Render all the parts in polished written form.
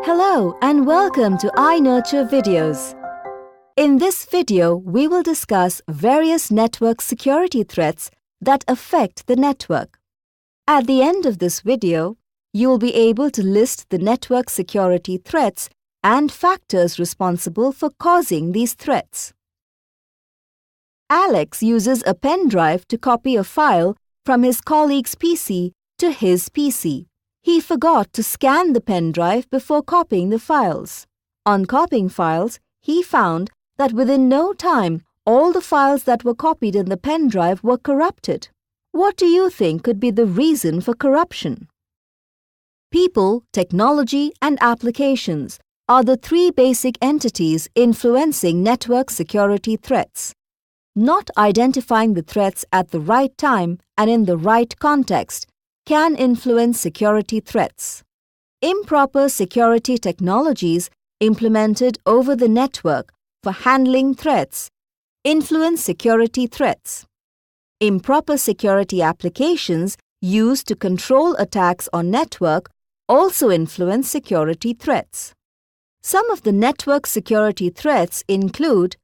Hello and welcome to iNurture Videos. In this video, we will discuss various network security threats that affect the network. At the end of this video, you will be able to list the network security threats and factors responsible for causing these threats. Alex uses a pen drive to copy a file from his colleague's PC to his PC. He forgot to scan the pen drive before copying the files. On copying files, he found that within no time, all the files that were copied in the pen drive were corrupted. What do you think could be the reason for corruption? People, technology, and applications are the three basic entities influencing network security threats. Not identifying the threats at the right time and in the right context can influence security threats. Improper security technologies implemented over the network for handling threats influence security threats. Improper security applications used to control attacks on network also influence security threats. Some of the network security threats include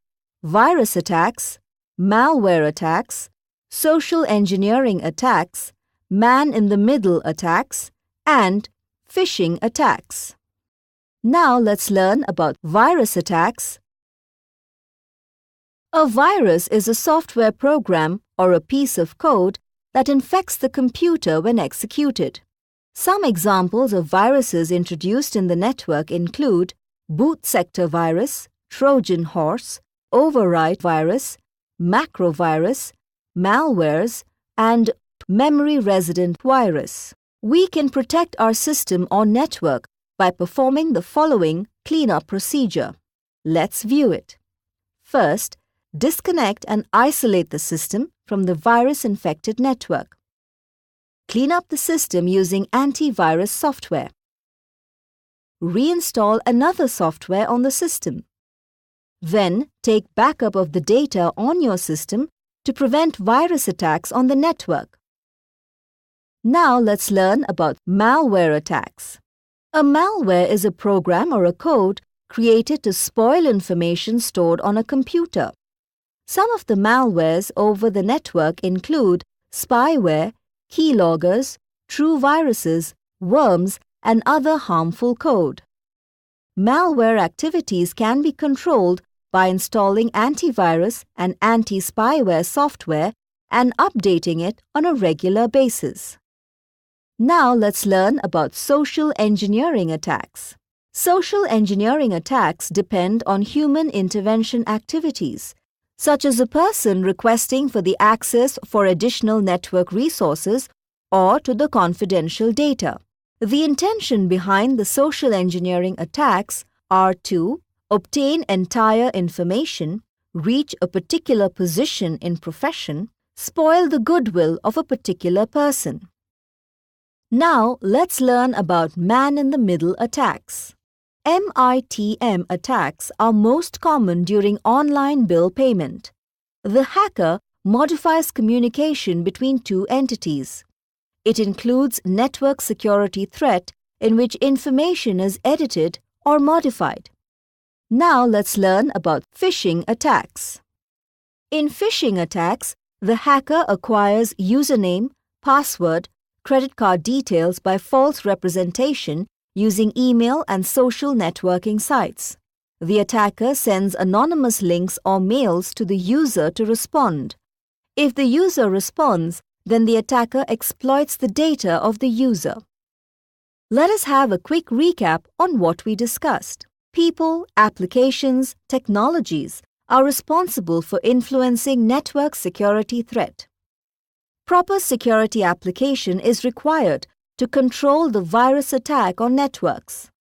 virus attacks, malware attacks, social engineering attacks, man-in-the-middle attacks, and phishing attacks. Now let's learn about virus attacks. A virus is a software program or a piece of code that infects the computer when executed. Some examples of viruses introduced in the network include boot sector virus, Trojan horse, override virus, macrovirus, malwares, and memory resident virus. We can protect our system or network by performing the following cleanup procedure. Let's view it. First, disconnect and isolate the system from the virus-infected network. Clean up the system using antivirus software. Reinstall another software on the system. Then, take backup of the data on your system to prevent virus attacks on the network. Now let's learn about malware attacks. A malware is a program or a code created to spoil information stored on a computer. Some of the malwares over the network include spyware, keyloggers, true viruses, worms, and other harmful code. Malware activities can be controlled by installing antivirus and anti-spyware software and updating it on a regular basis. Now let's learn about social engineering attacks. Social engineering attacks depend on human intervention activities, such as a person requesting for the access for additional network resources or to the confidential data. The intention behind the social engineering attacks are to obtain entire information, reach a particular position in profession, spoil the goodwill of a particular person. Now let's learn about man-in-the-middle attacks. MITM attacks are most common during online bill payment. The hacker modifies communication between two entities. It includes network security threat in which information is edited or modified. Now let's learn about phishing attacks. In phishing attacks, the hacker acquires username, password, credit card details by false representation using email and social networking sites. The attacker sends anonymous links or mails to the user to respond. If the user responds, then the attacker exploits the data of the user. Let us have a quick recap on what we discussed. People, applications, technologies are responsible for influencing network security threat. Proper security application is required to control the virus attack on networks.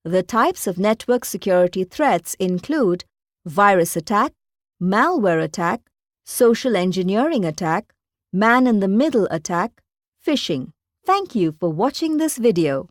The types of network security threats include virus attack, malware attack, social engineering attack, man-in-the-middle attack, phishing. Thank you for watching this video.